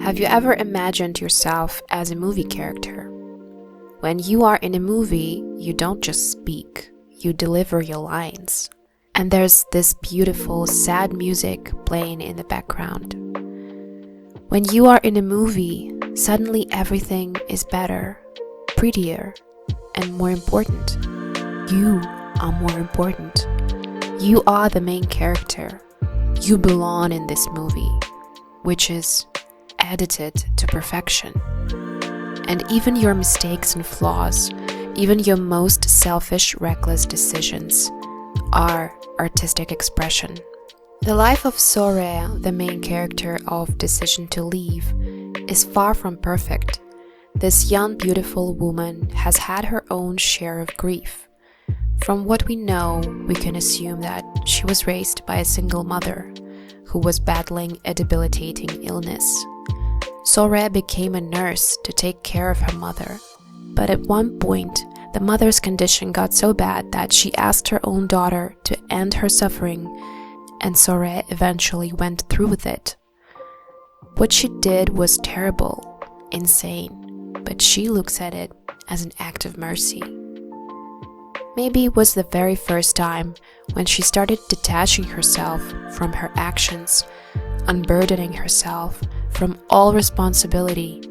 Have you ever imagined yourself as a movie character? When you are in a movie, you don't just speak, you deliver your lines. And there's this beautiful, sad music playing in the background. When you are in a movie, suddenly everything is better, prettier, and more important. You are more important. You are the main character. You belong in this movie, which is edited to perfection. And even your mistakes and flaws, even your most selfish, reckless decisions are artistic expression. The life of Sore, the main character of Decision to Leave, is far from perfect. This young, beautiful woman has had her own share of grief. From what we know, we can assume that she was raised by a single mother who was battling a debilitating illness. Sore became a nurse to take care of her mother, but at one point, the mother's condition got so bad that she asked her own daughter to end her suffering, and Sore eventually went through with it. What she did was terrible, insane, but she looks at it as an act of mercy. Maybe it was the very first time when she started detaching herself from her actions, unburdening herself from all responsibility,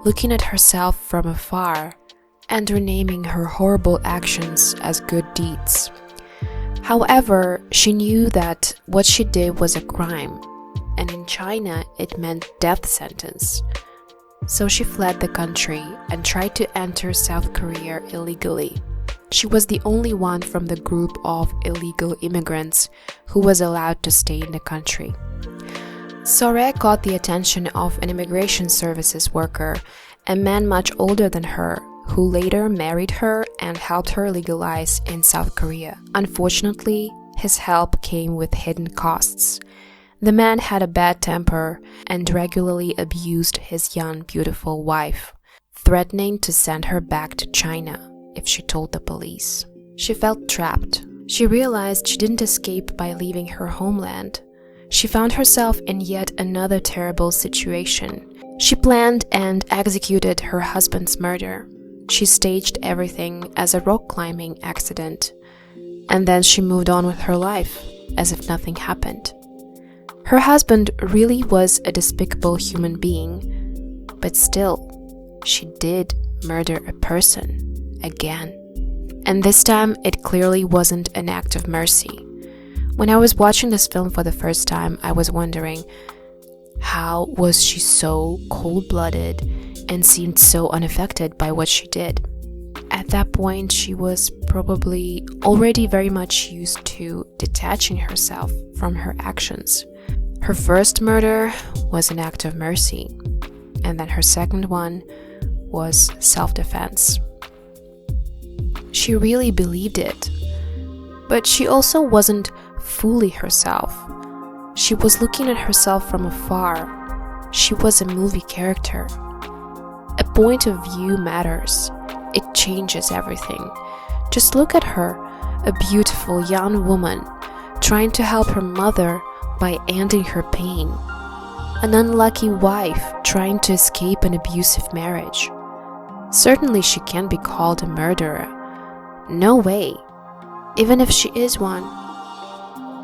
looking at herself from afar, and renaming her horrible actions as good deeds. However, she knew that what she did was a crime, and in China it meant death sentence. So she fled the country and tried to enter South Korea illegally. She was the only one from the group of illegal immigrants who was allowed to stay in the country. Sore caught the attention of an immigration services worker, a man much older than her, who later married her and helped her legalize in South Korea. Unfortunately, his help came with hidden costs. The man had a bad temper and regularly abused his young, beautiful wife, threatening to send her back to China if she told the police. She felt trapped. She realized she didn't escape by leaving her homeland. She found herself in yet another terrible situation. She planned and executed her husband's murder. She staged everything as a rock climbing accident, and then she moved on with her life as if nothing happened. Her husband really was a despicable human being, but still, she did murder a person again. And this time, it clearly wasn't an act of mercy. When I was watching this film for the first time, I was wondering, how was she so cold-blooded and seemed so unaffected by what she did? At that point, she was probably already very much used to detaching herself from her actions. Her first murder was an act of mercy, and then her second one was self-defense. She really believed it, but she also wasn't fully herself. She was looking at herself from afar. She was a movie character. A point of view matters. It changes everything. Just look at her, a beautiful young woman, trying to help her mother by ending her pain. An unlucky wife trying to escape an abusive marriage. Certainly she can't be called a murderer. No way. Even if she is one.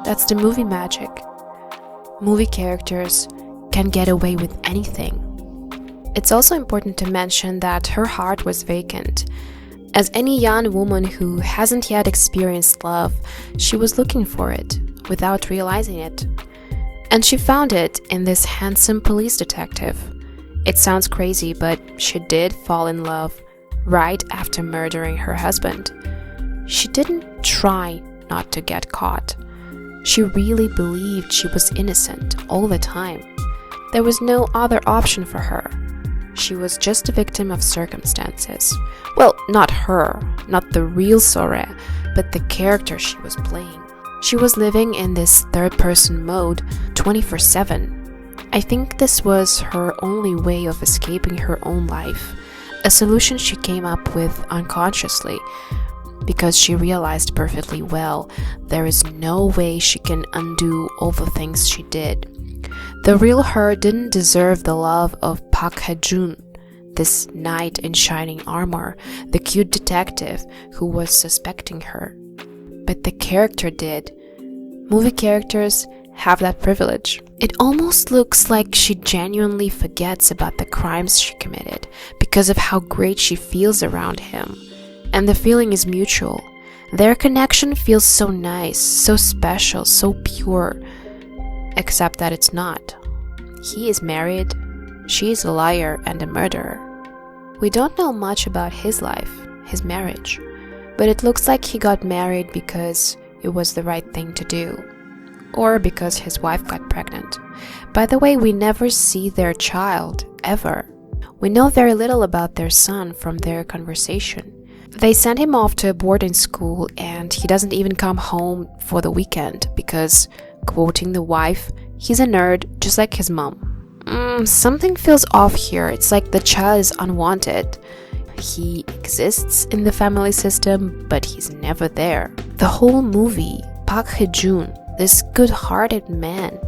That's the movie magic. Movie characters can get away with anything. It's also important to mention that her heart was vacant. As any young woman who hasn't yet experienced love, she was looking for it without realizing it. And she found it in this handsome police detective. It sounds crazy, but she did fall in love right after murdering her husband. She didn't try not to get caught. She really believed she was innocent all the time. There was no other option for her. She was just a victim of circumstances. Well, not her, not the real Sore, but the character she was playing. She was living in this third-person mode 24/7. I think this was her only way of escaping her own life, a solution she came up with unconsciously. because she realized perfectly well there is no way she can undo all the things she did. The real her didn't deserve the love of Pak He Djun, this knight in shining armor, the cute detective who was suspecting her. But the character did. Movie characters have that privilege. It almost looks like she genuinely forgets about the crimes she committed because of how great she feels around him. And the feeling is mutual. Their connection feels so nice, so special, so pure. Except that it's not. He is married, she is a liar and a murderer. We don't know much about his life, his marriage, but it looks like he got married because it was the right thing to do, or because his wife got pregnant. By the way, we never see their child, ever. We know very little about their son from their conversation. They send him off to a boarding school and he doesn't even come home for the weekend because, quoting the wife, he's a nerd just like his mom. Something feels off here. It's like the child is unwanted. He exists in the family system, but he's never there. The whole movie, Pak He Djun, this good-hearted man,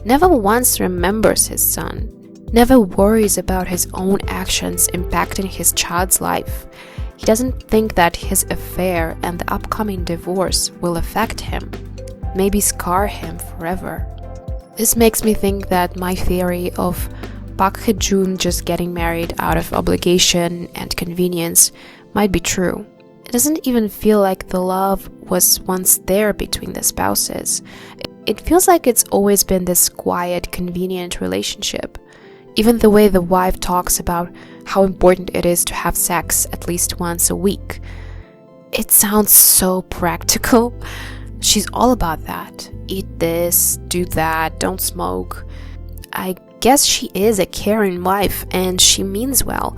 never once remembers his son, never worries about his own actions impacting his child's life. He doesn't think that his affair and the upcoming divorce will affect him, maybe scar him forever. This makes me think that my theory of Pak He Djun just getting married out of obligation and convenience might be true. It doesn't even feel like the love was once there between the spouses. It feels like it's always been this quiet, convenient relationship. Even the way the wife talks about how important it is to have sex at least once a week. It sounds so practical. She's all about that. Eat this, do that, don't smoke. I guess she is a caring wife and she means well.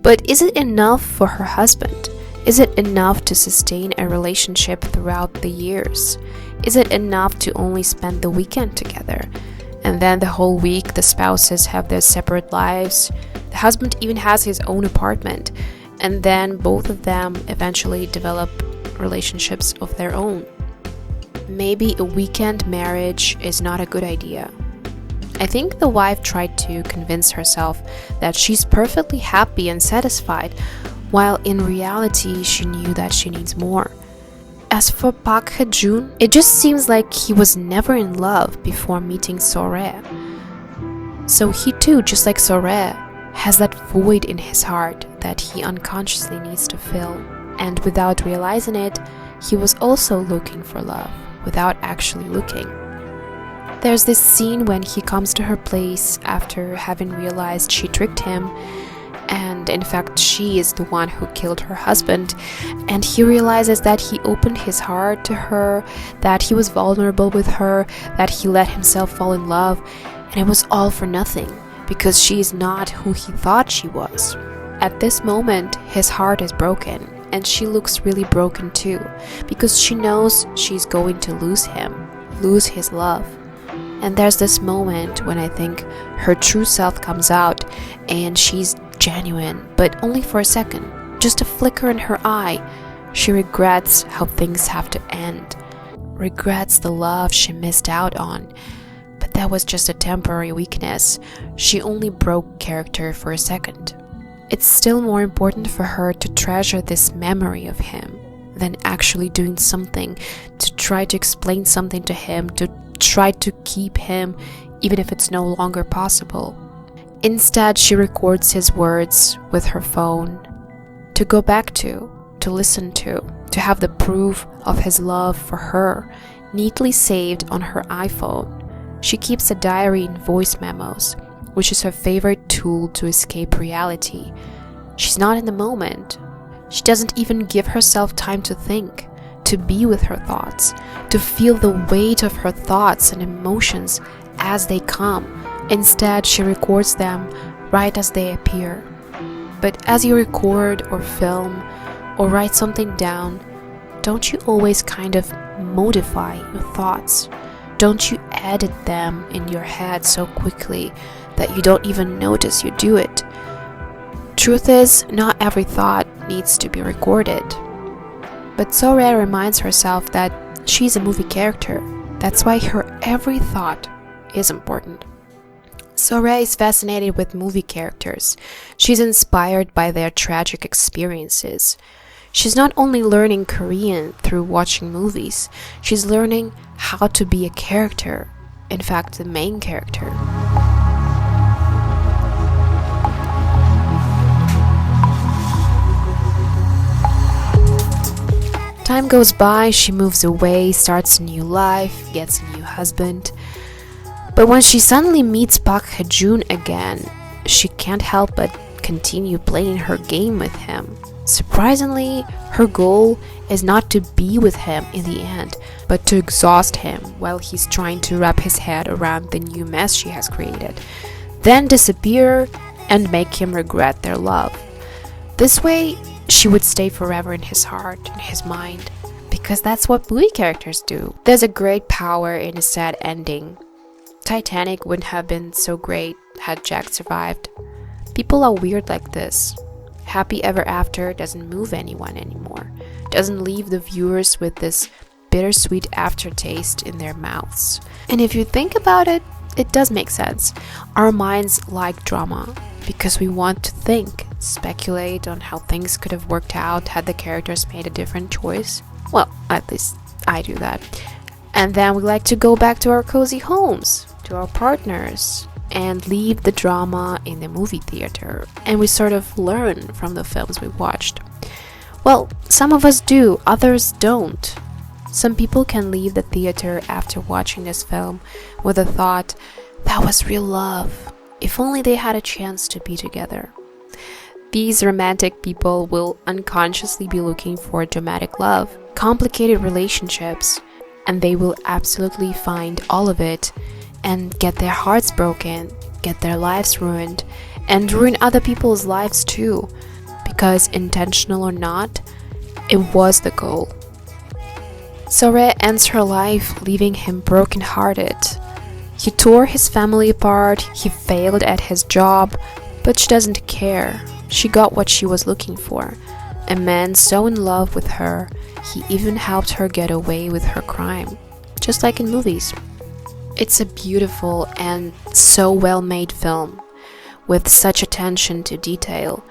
But is it enough for her husband? Is it enough to sustain a relationship throughout the years? Is it enough to only spend the weekend together? And then the whole week the spouses have their separate lives. The husband even has his own apartment. And then both of them eventually develop relationships of their own. Maybe a weekend marriage is not a good idea. I think the wife tried to convince herself that she's perfectly happy and satisfied, while in reality she knew that she needs more. As for Pak He Djun, it just seems like he was never in love before meeting Soraya. So he too, just like Soraya, has that void in his heart that he unconsciously needs to fill. And without realizing it, he was also looking for love, without actually looking. There's this scene when he comes to her place after having realized she tricked him, and in fact she is the one who killed her husband, and he realizes that he opened his heart to her, that he was vulnerable with her, that he let himself fall in love, and it was all for nothing, because she is not who he thought she was. At this moment, his heart is broken, and she looks really broken too, because she knows she's going to lose him, lose his love. And there's this moment when I think her true self comes out and she's genuine, but only for a second, just a flicker in her eye. She regrets how things have to end, regrets the love she missed out on. But that was just a temporary weakness. She only broke character for a second. It's still more important for her to treasure this memory of him than actually doing something to try to explain something to him, to try to keep him, even if it's no longer possible. Instead, she records his words with her phone to go back to listen to have the proof of his love for her neatly saved on her iPhone. She keeps a diary in voice memos, which is her favorite tool to escape reality. She's not in the moment. She doesn't even give herself time to think, to be with her thoughts, to feel the weight of her thoughts and emotions as they come. Instead, she records them right as they appear. But as you record or film or write something down, don't you always kind of modify your thoughts? Don't you edit them in your head so quickly that you don't even notice you do it? Truth is, not every thought needs to be recorded. But So-rae reminds herself that she's a movie character. That's why her every thought is important. So-rae is fascinated with movie characters. She's inspired by their tragic experiences. She's not only learning Korean through watching movies, she's learning how to be a character, in fact, the main character. Time goes by, she moves away, starts a new life, gets a new husband. But when she suddenly meets Pak He Djun again, she can't help but continue playing her game with him. Surprisingly, her goal is not to be with him in the end, but to exhaust him while he's trying to wrap his head around the new mess she has created, then disappear and make him regret their love. This way, she would stay forever in his heart and his mind, because that's what movie characters do. There's a great power in a sad ending. Titanic wouldn't have been so great had Jack survived. People are weird like this. Happy Ever After doesn't move anyone anymore, doesn't leave the viewers with this bittersweet aftertaste in their mouths. And if you think about it, it does make sense. Our minds like drama because we want to think, speculate on how things could have worked out had the characters made a different choice. Well, at least I do that. And then we like to go back to our cozy homes, to our partners, and leave the drama in the movie theater. And we sort of learn from the films we watched. Well, some of us do, others don't. Some people can leave the theater after watching this film with the thought, that was real love. If only they had a chance to be together. These romantic people will unconsciously be looking for dramatic love, complicated relationships, and they will absolutely find all of it and get their hearts broken, get their lives ruined, and ruin other people's lives too, because intentional or not, it was the goal. So-rae ends her life leaving him brokenhearted. He tore his family apart, he failed at his job, but she doesn't care. She got what she was looking for. A man so in love with her, he even helped her get away with her crime, just like in movies. It's a beautiful and so well-made film, with such attention to detail.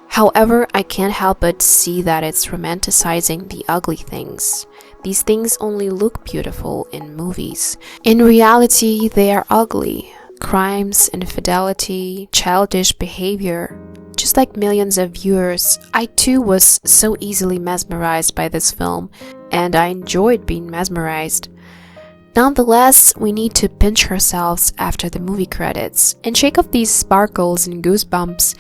However, I can't help but see that it's romanticizing the ugly things. These things only look beautiful in movies. In reality, they are ugly. Crimes, infidelity, childish behavior. Just like millions of viewers, I too was so easily mesmerized by this film, and I enjoyed being mesmerized. Nonetheless, we need to pinch ourselves after the movie credits and shake off these sparkles and goosebumps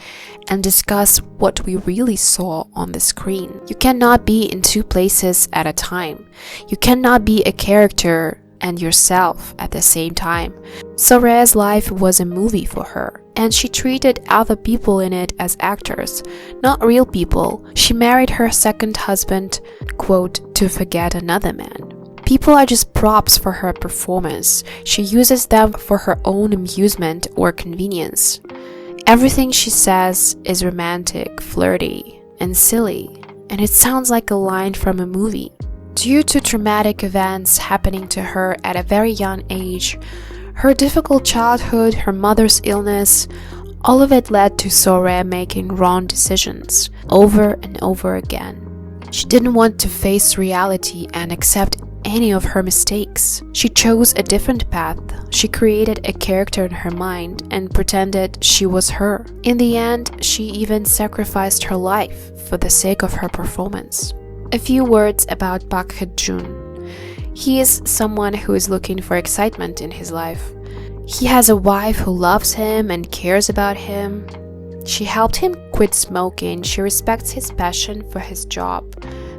and discuss what we really saw on the screen. You cannot be in two places at a time. You cannot be a character and yourself at the same time. So-rae's life was a movie for her, and she treated other people in it as actors, not real people. She married her second husband, quote, to forget another man. People are just props for her performance. She uses them for her own amusement or convenience. Everything she says is romantic, flirty, and silly, and it sounds like a line from a movie. Due to traumatic events happening to her at a very young age, her difficult childhood, her mother's illness, all of it led to So-rae making wrong decisions over and over again. She didn't want to face reality and accept any of her mistakes. She chose a different path. She created a character in her mind and pretended she was her. In the end, she even sacrificed her life for the sake of her performance. A few words about Pak He Djun. He is someone who is looking for excitement in his life. He has a wife who loves him and cares about him. She helped him quit smoking. She respects his passion for his job.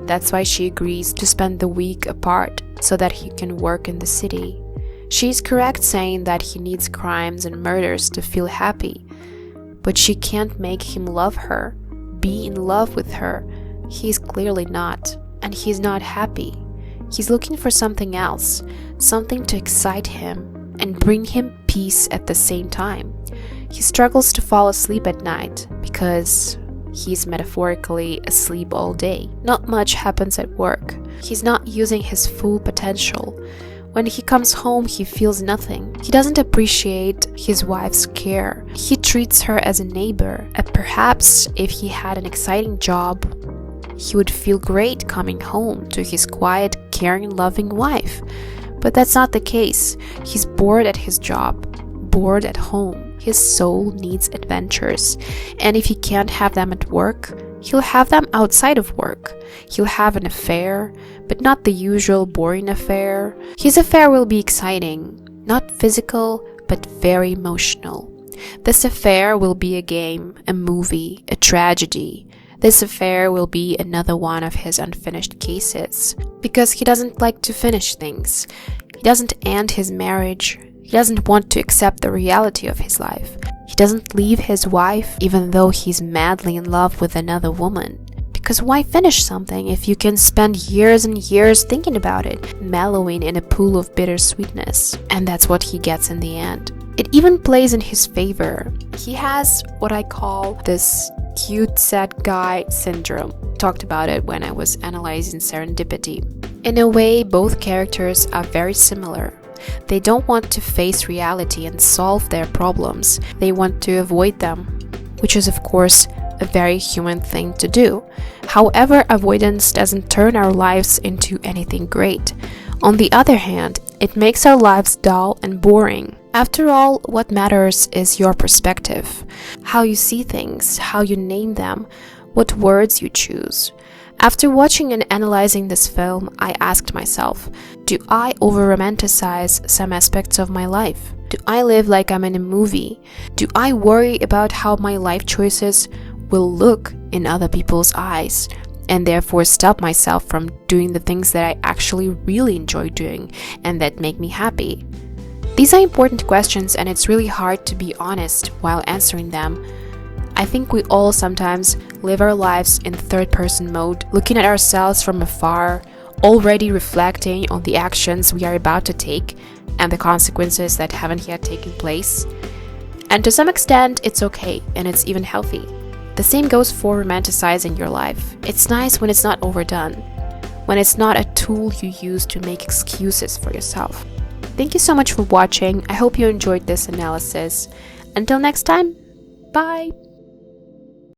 That's why she agrees to spend the week apart so that he can work in the city. She's correct saying that he needs crimes and murders to feel happy, but she can't make him love her, be in love with her. He's clearly not, and he's not happy. He's looking for something else, something to excite him and bring him peace at the same time. He struggles to fall asleep at night because He's metaphorically asleep all day. Not much happens at work. He's not using his full potential. When he comes home, he feels nothing. He doesn't appreciate his wife's care. He treats her as a neighbor. And perhaps if he had an exciting job, he would feel great coming home to his quiet, caring, loving wife. But that's not the case. He's bored at his job, bored at home. His soul needs adventures. And if he can't have them at work, he'll have them outside of work. He'll have an affair, but not the usual boring affair. His affair will be exciting, not physical, but very emotional. This affair will be a game, a movie, a tragedy. This affair will be another one of his unfinished cases, because he doesn't like to finish things. He doesn't end his marriage. He doesn't want to accept the reality of his life. He doesn't leave his wife even though he's madly in love with another woman. Because why finish something if you can spend years and years thinking about it, mellowing in a pool of bittersweetness? And that's what he gets in the end. It even plays in his favor. He has what I call this cute sad guy syndrome. Talked about it when I was analyzing Serendipity. In a way, both characters are very similar. They don't want to face reality and solve their problems. They want to avoid them, which is of course a very human thing to do. However, avoidance doesn't turn our lives into anything great. On the other hand, it makes our lives dull and boring. After all, what matters is your perspective, how you see things, how you name them, what words you choose. After watching and analyzing this film, I asked myself, do I over-romanticize some aspects of my life? Do I live like I'm in a movie? Do I worry about how my life choices will look in other people's eyes, and therefore stop myself from doing the things that I actually really enjoy doing and that make me happy? These are important questions, and it's really hard to be honest while answering them. I think we all sometimes live our lives in third-person mode, looking at ourselves from afar, already reflecting on the actions we are about to take and the consequences that haven't yet taken place. And to some extent, it's okay, and it's even healthy. The same goes for romanticizing your life. It's nice when it's not overdone, when it's not a tool you use to make excuses for yourself. Thank you so much for watching. I hope you enjoyed this analysis. Until next time, bye!